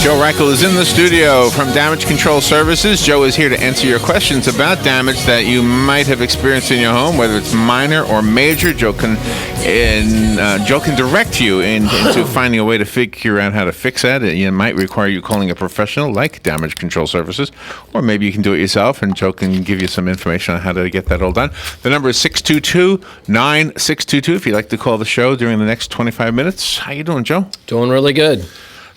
Joe Reichel is in the studio from Damage Control Services. Joe is here to answer your questions about damage that you might have experienced in your home, whether it's minor or major. Joe can direct you into finding a way to figure out how to fix that. It might require you calling a professional like Damage Control Services, or maybe you can do it yourself, and Joe can give you some information on how to get that all done. The number is 622-9622 if you'd like to call the show during the next 25 minutes. How you doing, Joe? Doing really good.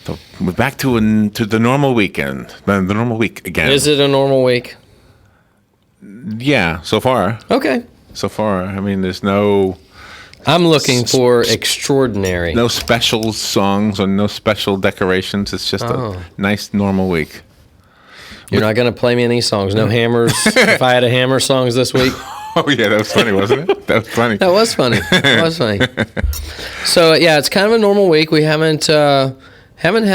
So we're back to the normal weekend, the normal week again. Is it a normal week? Yeah, so far. Okay. So far, I mean, there's no... I'm looking for extraordinary. No special songs or no special decorations. It's just a nice, normal week. You're not going to play me any songs? No hammers? If I had a hammer songs this week? Oh, yeah, that was funny, wasn't it? That was funny. That was funny. That was funny. So, yeah, it's kind of a normal week. We haven't had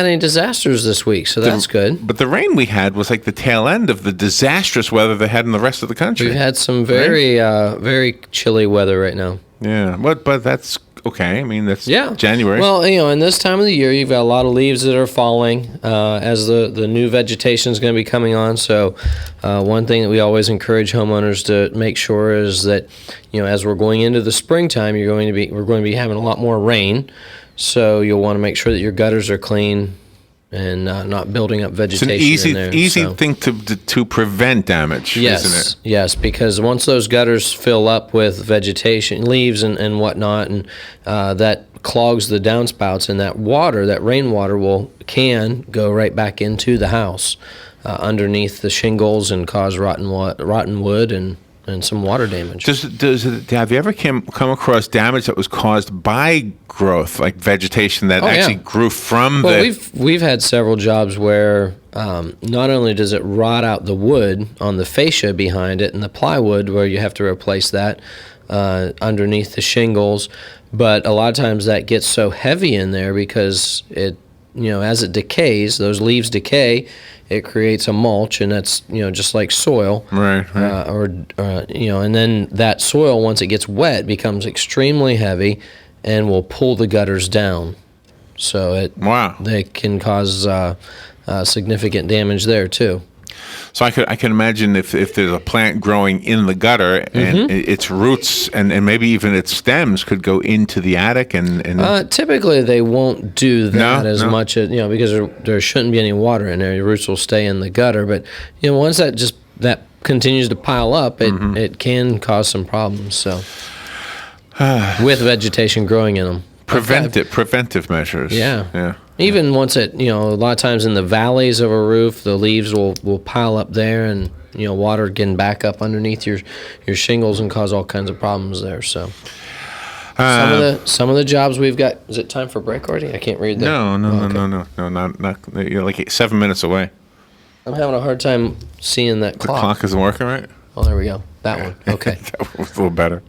any disasters this week, so that's good. But the rain we had was like the tail end of the disastrous weather they had in the rest of the country. We've had some very chilly weather right now. Yeah, but that's okay. I mean, that's January. Well, in this time of the year, you've got a lot of leaves that are falling as the new vegetation is going to be coming on. So one thing that we always encourage homeowners to make sure is that, as we're going into the springtime, we're going to be having a lot more rain. So you'll want to make sure that your gutters are clean and not building up vegetation in there. It's an easy thing to prevent damage, isn't it? Yes, because once those gutters fill up with vegetation, leaves and whatnot, and that clogs the downspouts, and that rainwater can go right back into the house underneath the shingles and cause rotten wood and some water damage. Have you ever come across damage that was caused by growth, like vegetation that actually grew from we've had several jobs where not only does it rot out the wood on the fascia behind it and the plywood where you have to replace that underneath the shingles, but a lot of times that gets so heavy in there because it, as it decays, those leaves decay, it creates a mulch, and that's just like soil, right. And then that soil, once it gets wet, becomes extremely heavy, and will pull the gutters down. So they can cause significant damage there too. So I can imagine if there's a plant growing in the gutter and its roots and maybe even its stems could go into the attic and typically they won't do that much because there shouldn't be any water in there. Your roots will stay in the gutter, but once that continues to pile up, it can cause some problems. So with vegetation growing in them. Preventive measures. Yeah. Even once a lot of times in the valleys of a roof, the leaves will pile up there, and water can back up underneath your shingles and cause all kinds of problems there. So some of the jobs we've got. Is it time for break already? I can't read that. No, not. You're like 7 minutes away. I'm having a hard time seeing that clock. The clock isn't working right. Oh, there we go. That one. Okay. That was a little better.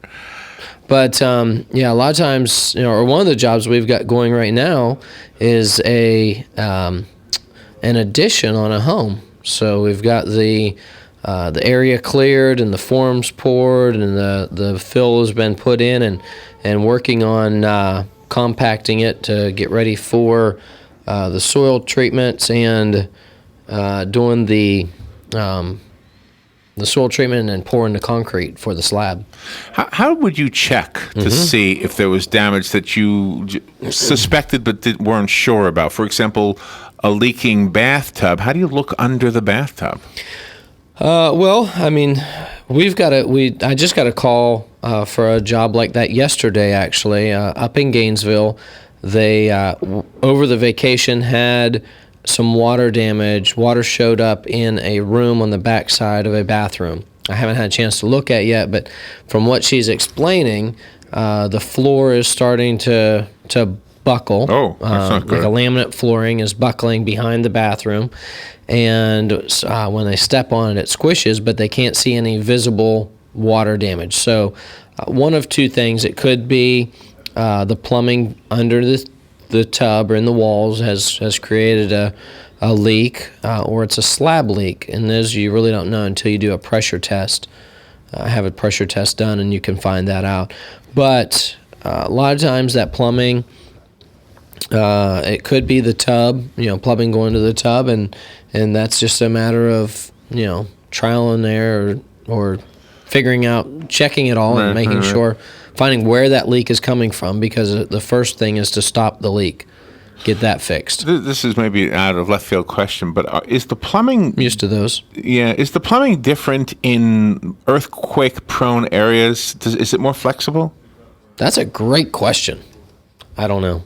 But, a lot of times, or one of the jobs we've got going right now is an addition on a home. So we've got the area cleared and the forms poured and the fill has been put in and working on compacting it to get ready for the soil treatments and doing the soil treatment and pouring the concrete for the slab. How would you check to see if there was damage that you suspected but weren't sure about? For example, a leaking bathtub. How do you look under the bathtub? I just got a call for a job like that yesterday, actually, up in Gainesville. They, over the vacation, had some water damage. Water showed up in a room on the back side of a bathroom. I haven't had a chance to look at yet, but from what she's explaining, the floor is starting to buckle. Oh, that's not good. Like a laminate flooring is buckling behind the bathroom, and when they step on it, it squishes, but they can't see any visible water damage. So one of two things. It could be the plumbing under the tub or in the walls has created a leak, or it's a slab leak. And those you really don't know until you do a pressure test. Have a pressure test done, and you can find that out. But a lot of times that plumbing It could be the tub, plumbing going to the tub, and that's just a matter of trial and error or figuring out, checking it all, and making sure, finding where that leak is coming from, because the first thing is to stop the leak. Get that fixed. This is maybe out of left field question, but is the plumbing... I'm used to those. Yeah. Is the plumbing different in earthquake-prone areas? Is it more flexible? That's a great question. I don't know.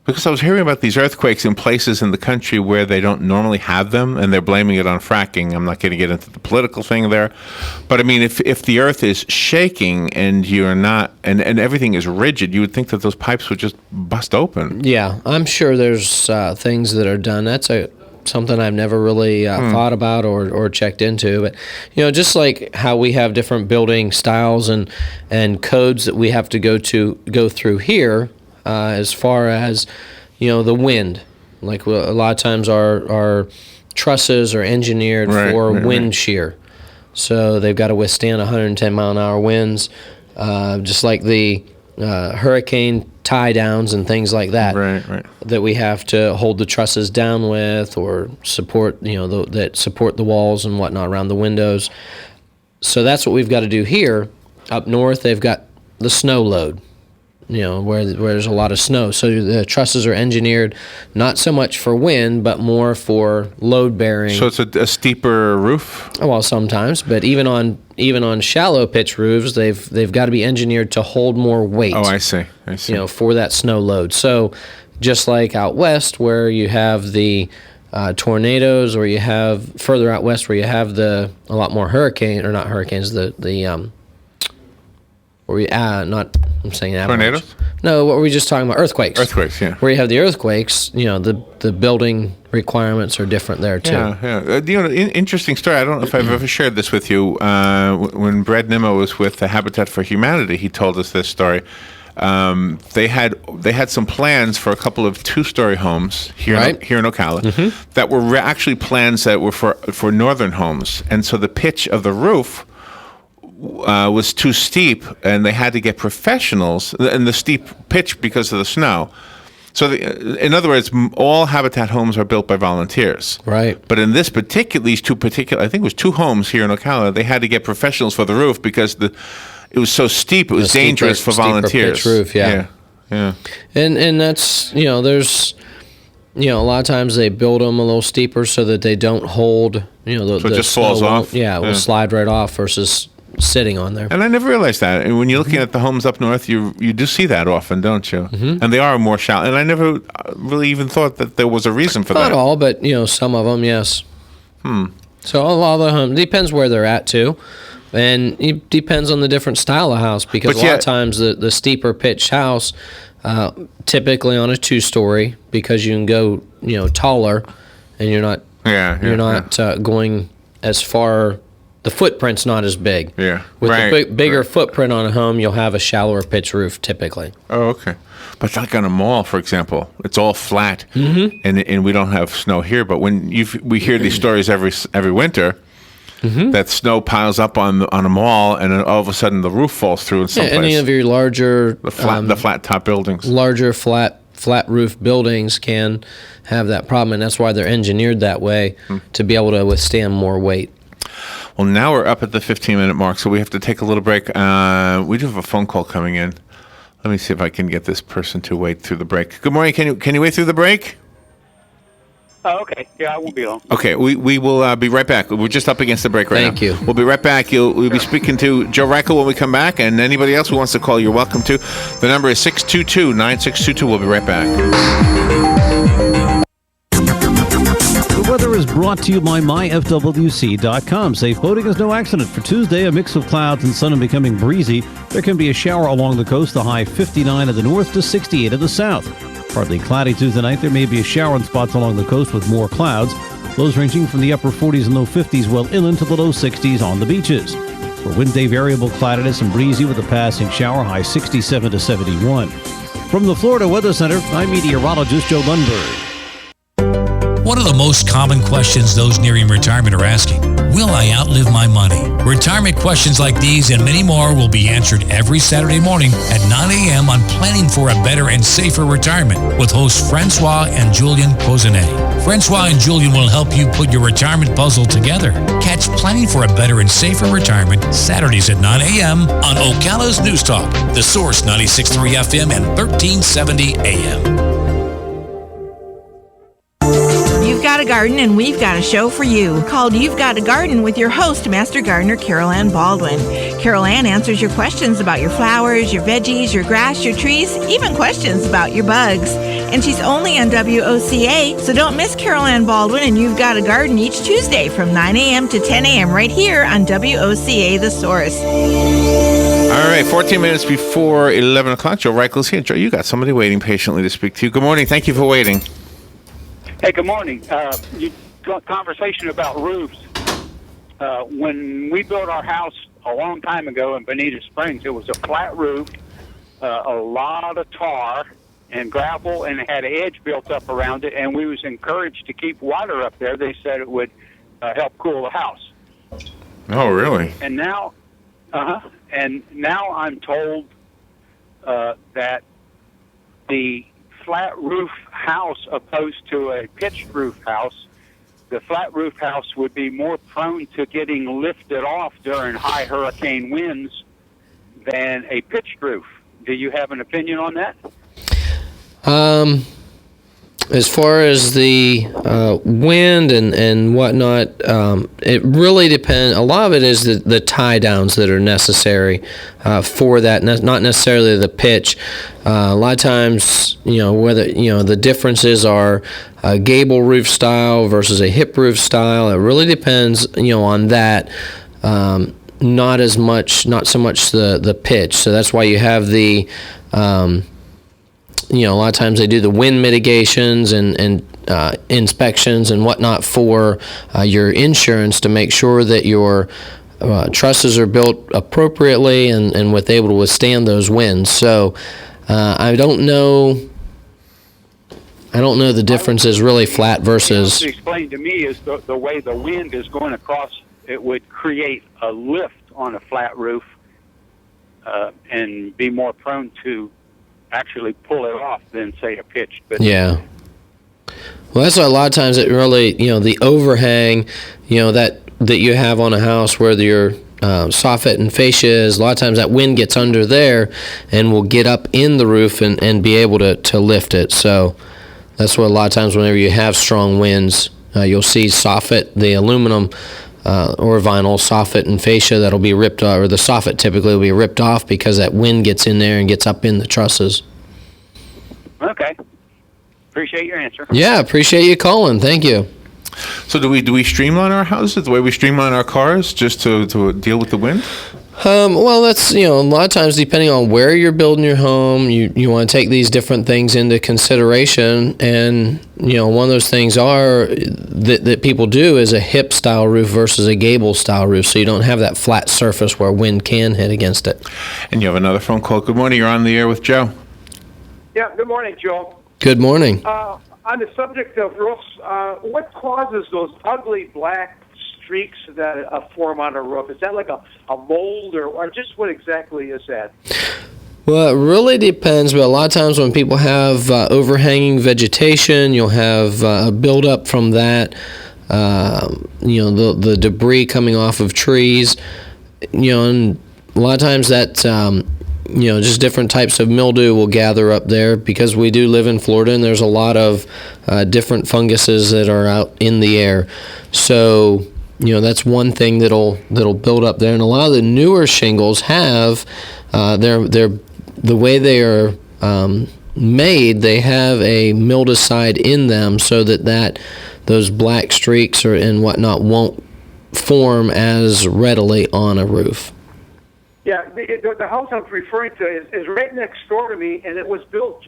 Because I was hearing about these earthquakes in places in the country where they don't normally have them, and they're blaming it on fracking. I'm not going to get into the political thing there. But, I mean, if the earth is shaking and you're not, and everything is rigid, you would think that those pipes would just bust open. Yeah, I'm sure there's things that are done. That's something I've never really thought about or checked into. But, just like how we have different building styles and codes that we have to go through here, as far as the wind, like a lot of times our trusses are engineered for wind shear, so they've got to withstand 110 mile an hour winds, just like the hurricane tie downs and things like that. That we have to hold the trusses down with, or support that support the walls and whatnot around the windows. So that's what we've got to do here. Up north, they've got the snow load. Where there's a lot of snow. So the trusses are engineered not so much for wind, but more for load bearing. So it's a steeper roof? Well, sometimes, but even on shallow pitch roofs, they've got to be engineered to hold more weight. Oh, I see. For that snow load. So just like out west, where you have the tornadoes, or you have further out west where you have a lot more not hurricanes, I'm saying tornadoes? No, what were we just talking about? Earthquakes. Earthquakes, yeah. Where you have the earthquakes, the building requirements are different there too. Yeah. Interesting story. I don't know if I've ever shared this with you. When Brad Nimmo was with the Habitat for Humanity, he told us this story. They had some plans for a couple of 2-story homes here in Ocala that were actually plans that were for northern homes, and so the pitch of the roof was too steep, and they had to get professionals, and the steep pitch because of the snow. So, in other words, all Habitat homes are built by volunteers. Right. But in these two particular, I think it was 2 homes here in Ocala, they had to get professionals for the roof because it was so steep, it was dangerous for volunteers. Pitch roof, yeah. And that's, there's, a lot of times they build them a little steeper so that they don't hold, so it just falls off? Yeah, it will slide right off versus sitting on there. And I never realized that. And when you're looking at the homes up north, you do see that often, don't you? And they are more shallow. And I never really even thought that there was a reason for that. Not all, but some of them, yes. So a lot of the homes, depends where they're at too, and it depends on the different style of house. Because a lot of times the steeper pitched house, typically on a 2-story, because you can go taller, and you're not going as far. The footprint's not as big. Yeah. With the bigger footprint on a home, you'll have a shallower pitch roof typically. Oh, okay. But like on a mall, for example, it's all flat, and we don't have snow here. But when we hear these stories every winter, that snow piles up on a mall, and then all of a sudden the roof falls through in some place. Any of your larger the flat top buildings, larger flat roof buildings can have that problem, and that's why they're engineered that way to be able to withstand more weight. Well, now we're up at the 15-minute mark, so we have to take a little break. We do have a phone call coming in. Let me see if I can get this person to wait through the break. Good morning. Can you wait through the break? Oh, okay. Yeah, I won't be long. Okay, we will be right back. We're just up against the break right now. Thank you. We'll be right back. We'll be speaking to Joe Reichel when we come back, and anybody else who wants to call, you're welcome to. The number is 622-9622. We'll be right back. The weather is brought to you by myfwc.com. Safe boating is no accident. For Tuesday, a mix of clouds and sun and becoming breezy. There can be a shower along the coast, the high 59 in the north to 68 in the south. Partly cloudy Tuesday night. There may be a shower in spots along the coast with more clouds. Lows ranging from the upper 40s and low 50s well inland to the low 60s on the beaches. For Wednesday, variable cloudiness and breezy with a passing shower, high 67 to 71. From the Florida Weather Center, I'm meteorologist Joe Lundberg. One of the most common questions those nearing retirement are asking, will I outlive my money? Retirement questions like these and many more will be answered every Saturday morning at 9 a.m. on Planning for a Better and Safer Retirement with hosts Francois and Julian Pozenet. Francois and Julian will help you put your retirement puzzle together. Catch Planning for a Better and Safer Retirement Saturdays at 9 a.m. on Ocala's News Talk, The Source 96.3 FM and 1370 AM. You've got a garden and we've got a show for you called You've Got a Garden with your host, Master Gardener Carol Ann Baldwin. Carol Ann answers your questions about your flowers, your veggies, your grass, your trees, even questions about your bugs. And she's only on WOCA, so don't miss Carol Ann Baldwin and You've Got a Garden each Tuesday from 9 a.m. to 10 a.m. right here on WOCA, The Source. All right, 14 minutes before 11 o'clock. Joe Reichel's here. Joe, you got somebody waiting patiently to speak to you. Good morning. Thank you for waiting. Hey, good morning. You got conversation about roofs. When we built our house a long time ago in Bonita Springs, it was a flat roof, a lot of tar and gravel, and it had an edge built up around it, and we was encouraged to keep water up there. They said it would help cool the house. Oh, really? And now, I'm told that the flat roof house opposed to a pitched roof house, the flat roof house would be more prone to getting lifted off during high hurricane winds than a pitched roof. Do you have an opinion on that? As far as the wind and whatnot, it really depends. A lot of it is the tie downs that are necessary for that, not necessarily the pitch. A lot of times, whether the differences are a gable roof style versus a hip roof style. It really depends, on that. Not so much the pitch. So that's why you have the. A lot of times they do the wind mitigations and inspections and whatnot for your insurance to make sure that your trusses are built appropriately and able to withstand those winds. So I don't know the difference is really flat versus. Explained to me is the way the wind is going across, it would create a lift on a flat roof and be more prone to actually pull it off than, say, a pitched. But yeah. Well, that's why a lot of times it really, the overhang, that you have on a house where your soffit and fascia is, a lot of times that wind gets under there and will get up in the roof and be able to lift it. So that's what a lot of times whenever you have strong winds, you'll see soffit, the aluminum or vinyl soffit and fascia that'll be ripped off, or the soffit typically will be ripped off because that wind gets in there and gets up in the trusses. Okay. Appreciate your answer. Yeah, appreciate you calling. Thank you. So do we streamline our houses the way we streamline our cars just to deal with the wind? Well, that's, a lot of times depending on where you're building your home, you want to take these different things into consideration. And, one of those things that people do is a hip style roof versus a gable style roof. So you don't have that flat surface where wind can hit against it. And you have another phone call. Good morning. You're on the air with Joe. Yeah, good morning, Joe. Good morning. On the subject of roofs, what causes those ugly black streaks that form on a roof? Is that like a mold or just what exactly is that? Well, it really depends, but a lot of times when people have overhanging vegetation, you'll have a buildup from that, the debris coming off of trees, and a lot of times that, just different types of mildew will gather up there because we do live in Florida and there's a lot of different funguses that are out in the air. So, that's one thing that'll build up there. And a lot of the newer shingles have, the way they are made, they have a mildewcide in them so that those black streaks and whatnot won't form as readily on a roof. Yeah, the house I'm referring to is right next door to me, and it was built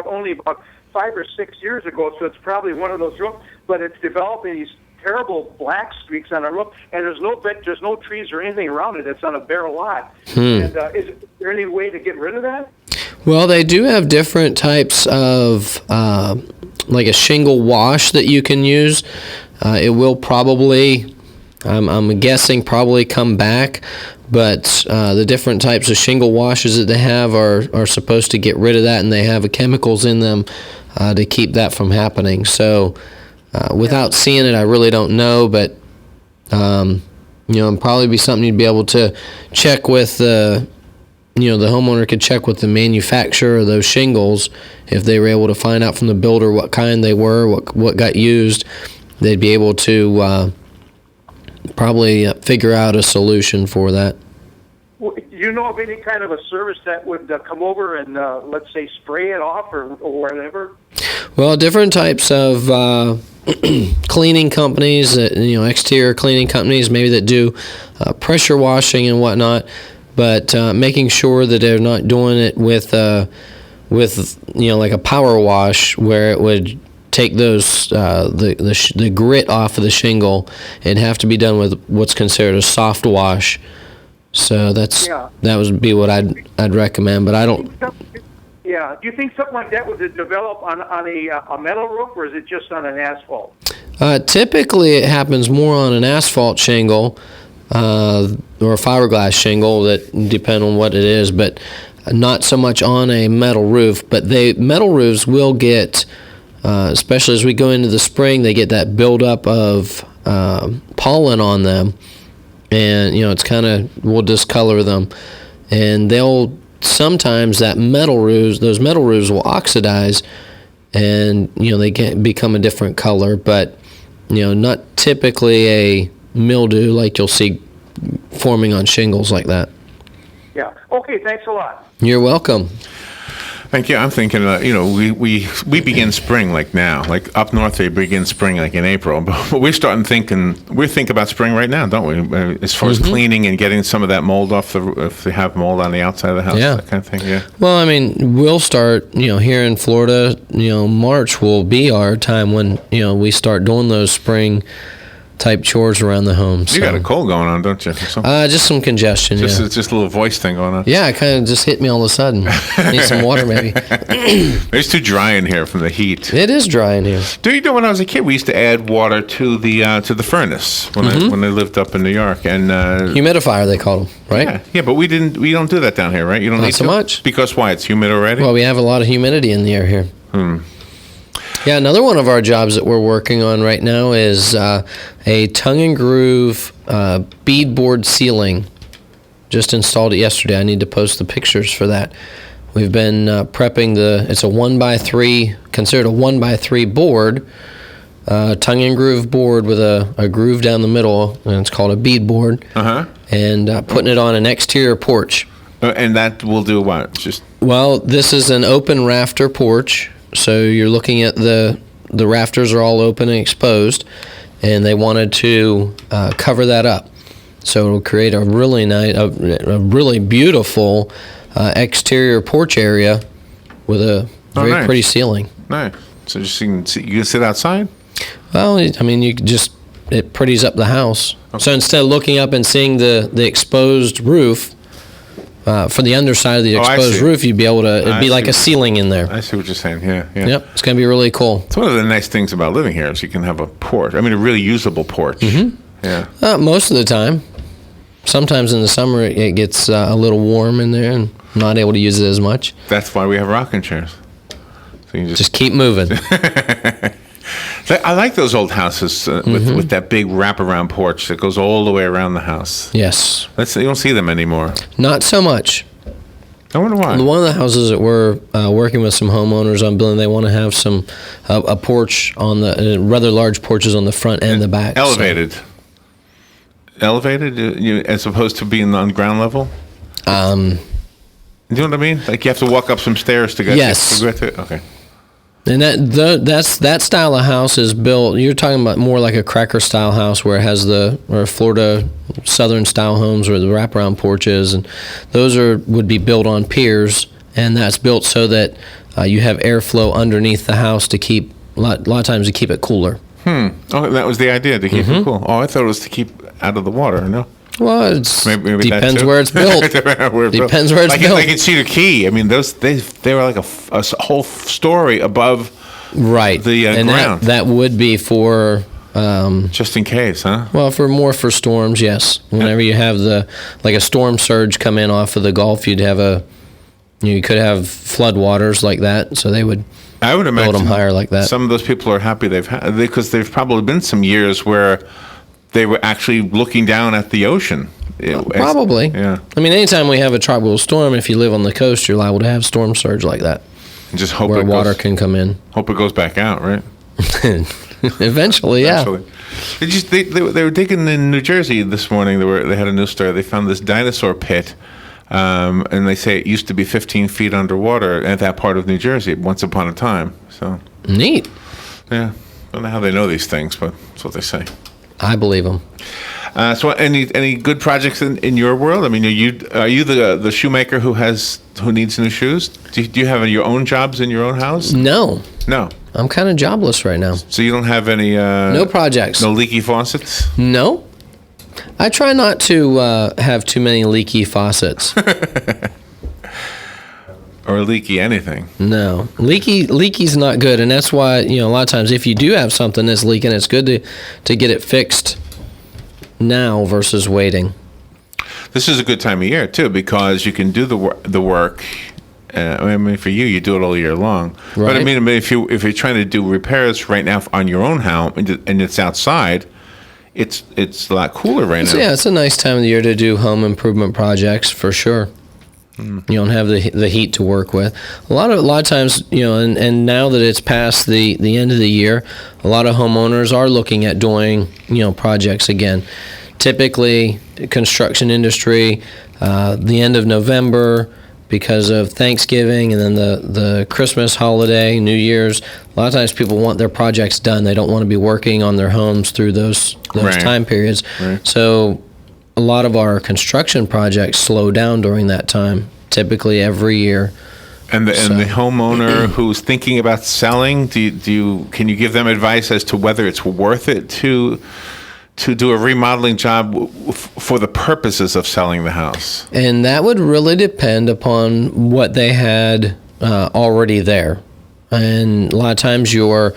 only about 5 or 6 years ago, so it's probably one of those roofs, but it's developing these terrible black streaks on a roof, and there's no trees or anything around it. It's on a bare lot. And is there any way to get rid of that? Well, they do have different types of, like a shingle wash that you can use. It will probably I'm guessing probably come back, but the different types of shingle washes that they have are supposed to get rid of that, and they have chemicals in them to keep that from happening. So without seeing it, I really don't know, but it'd probably be something you'd be able to check with the homeowner could check with the manufacturer of those shingles. If they were able to find out from the builder what kind they were, what got used, they'd be able to probably figure out a solution for that. Do you know of any kind of a service that would come over and, let's say, spray it off or whatever? Well, different types of cleaning companies, exterior cleaning companies, maybe that do pressure washing and whatnot, but making sure that they're not doing it with like a power wash where it would take those the grit off of the shingle. It'd have to be done with what's considered a soft wash. So that would be what I'd recommend, but I don't. Yeah. Do you think something like that would develop on a metal roof, or is it just on an asphalt? Typically, it happens more on an asphalt shingle or a fiberglass shingle. That depend on what it is, but not so much on a metal roof. But metal roofs will get, especially as we go into the spring, they get that buildup of pollen on them, and it's will discolor them, and they'll. Sometimes those metal roofs will oxidize, and they can become a different color, but not typically a mildew like you'll see forming on shingles like that. Yeah. Okay. Thanks a lot. You're welcome. Thank you. I'm thinking, we begin spring like now. Like up north, they begin spring like in April. But we're think about spring right now, don't we? As far as cleaning and getting some of that mold off if they have mold on the outside of the house, that kind of thing. Yeah. Well, I mean, we'll start, here in Florida, March will be our time when, we start doing those spring type chores around the home. You got a cold going on, don't you? Just some congestion. Just a little voice thing going on. Yeah, it kind of just hit me all of a sudden. Need some water, maybe. It's too dry in here from the heat. It is dry in here. Do you know when I was a kid, we used to add water to the furnace when I lived up in New York, and humidifier they called them, right? Yeah, but we don't do that down here, right? You don't Not need so to? much. Because why? It's humid already. Well, we have a lot of humidity in the air here. Yeah, another one of our jobs that we're working on right now is a tongue and groove beadboard ceiling. Just installed it yesterday. I need to post the pictures for that. We've been prepping it's a 1x3, considered a 1x3 board, tongue and groove board with a groove down the middle, and it's called a beadboard. And putting it on an exterior porch. And that will do what? Well, this is an open rafter porch. So you're looking at the rafters are all open and exposed, and they wanted to cover that up. So it'll create a really nice, a really beautiful exterior porch area with a very pretty ceiling. Nice. So you can sit outside? Well, I mean, it pretties up the house. Okay. So instead of looking up and seeing the exposed roof, for the underside of the exposed roof, you'd be able to, it'd be like a ceiling in there. I see what you're saying, yeah. Yep, it's going to be really cool. It's one of the nice things about living here is you can have a porch. I mean, a really usable porch. Yeah. Most of the time. Sometimes in the summer it gets a little warm in there and I'm not able to use it as much. That's why we have rocking chairs. So you just keep moving. I like those old houses with that big wraparound porch that goes all the way around the house. Yes. You don't see them anymore. Not so much. I wonder why. One of the houses that we're working with some homeowners on building, they want to have a porch on the rather large porches on the front and the back. Elevated. So. Elevated, as opposed to being on ground level. You know what I mean? Like you have to walk up some stairs to get. Yes. To it. Okay. And that style of house is built. You're talking about more like a cracker style house where it has or Florida Southern style homes where the wraparound porches, and those would be built on piers, and that's built so that you have airflow underneath the house to keep a lot of times to keep it cooler. Oh, that was the idea, to keep it cool. Oh, I thought it was to keep out of the water. No. Well, it depends where it's built. Depends where it's built. Like in Cedar Key, I mean, they were like a whole story above the ground. That would be for Just in case, huh? Well, for storms, yes. Whenever you have like a storm surge come in off of the Gulf, you could have flood waters like that, so they would. I would imagine build them higher like that. Some of those people are happy because they've probably been some years where they were actually looking down at the ocean. Probably. Yeah. I mean, anytime we have a tropical storm, if you live on the coast, you're liable to have storm surge like that. And just hope where water can come in. Hope it goes back out, right? Eventually, yeah. They were digging in New Jersey this morning. They had a news story. They found this dinosaur pit. And they say it used to be 15 feet underwater at that part of New Jersey once upon a time. So neat. Yeah, I don't know how they know these things, but that's what they say. I believe them. So, any good projects in your world? I mean, are you the shoemaker who needs new shoes? Do you have your own jobs in your own house? No. I'm kind of jobless right now. So you don't have any? No projects. No leaky faucets? No. I try not to have too many leaky faucets. Or leaky anything. No. Leaky's not good, and that's why, a lot of times if you do have something that's leaking, it's good to get it fixed now versus waiting. This is a good time of year, too, because you can do the work. I mean, for you do it all year long. Right. But I mean, if you're trying to do repairs right now on your own house and it's outside, it's a lot cooler right now. Yeah, it's a nice time of the year to do home improvement projects for sure. You don't have the heat to work with. A lot of times, and now that it's past the end of the year, a lot of homeowners are looking at doing projects again. Typically, construction industry, the end of November, because of Thanksgiving and then the Christmas holiday, New Year's. A lot of times people want their projects done. They don't want to be working on their homes through those Right. time periods. Right. So a lot of our construction projects slow down during that time, typically every year. And the homeowner who's thinking about selling, can you give them advice as to whether it's worth it to do a remodeling job for the purposes of selling the house? And that would really depend upon what they had already there. And a lot of times your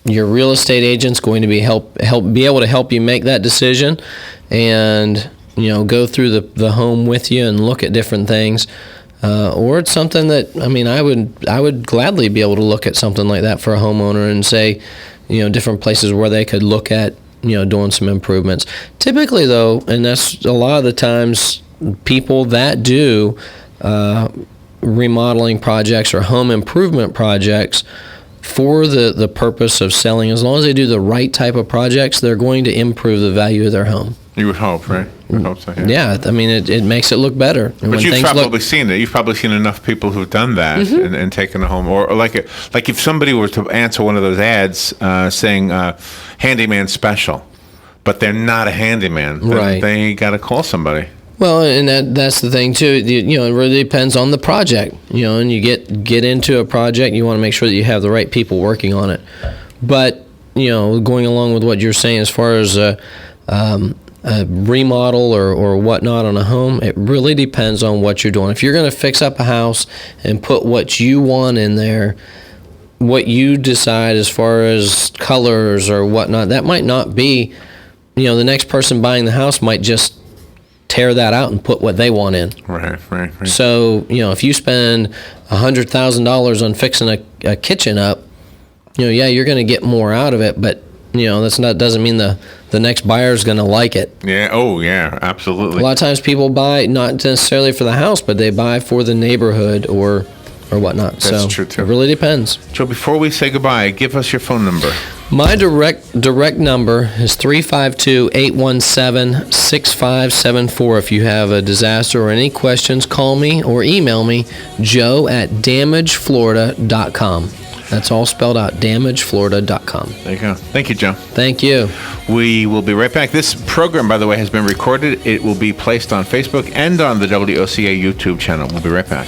real estate agent's going to be be able to help you make that decision, and go through the home with you and look at different things. Or it's something that I would gladly be able to look at something like that for a homeowner and say, different places where they could look at doing some improvements. Typically, though, and that's a lot of the times, people that do remodeling projects or home improvement projects for the purpose of selling, as long as they do the right type of projects, they're going to improve the value of their home. You would hope, right? You would hope so, yeah. Yeah, it makes it look better. And but you've probably seen it. You've probably seen enough people who've done that and taken a home. Or like if somebody were to answer one of those ads saying handyman special, but they're not a handyman, then right. They got to call somebody. Well, and that's the thing too. It really depends on the project. And you get into a project, you want to make sure that you have the right people working on it. But going along with what you're saying as far as a remodel or whatnot on a home, it really depends on what you're doing. If you're going to fix up a house and put what you want in there, what you decide as far as colors or whatnot, that might not be, the next person buying the house might just tear that out and put what they want in. Right. So, if you spend $100,000 on fixing a kitchen up, you're going to get more out of it, but doesn't mean the next buyer is going to like it. Yeah. Oh, yeah. Absolutely. A lot of times people buy not necessarily for the house, but they buy for the neighborhood or whatnot. That's true too. It really depends. Joe, before we say goodbye, give us your phone number. My direct number is 352-817-6574. If you have a disaster or any questions, call me or email me, joe@damageflorida.com. That's all spelled out, damageflorida.com. There you go. Thank you, Joe. Thank you. We will be right back. This program, by the way, has been recorded. It will be placed on Facebook and on the WOCA YouTube channel. We'll be right back.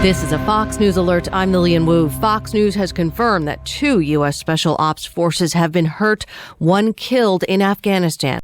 This is a Fox News alert. I'm Lillian Wu. Fox News has confirmed that 2 U.S. Special Ops forces have been hurt, 1 killed in Afghanistan.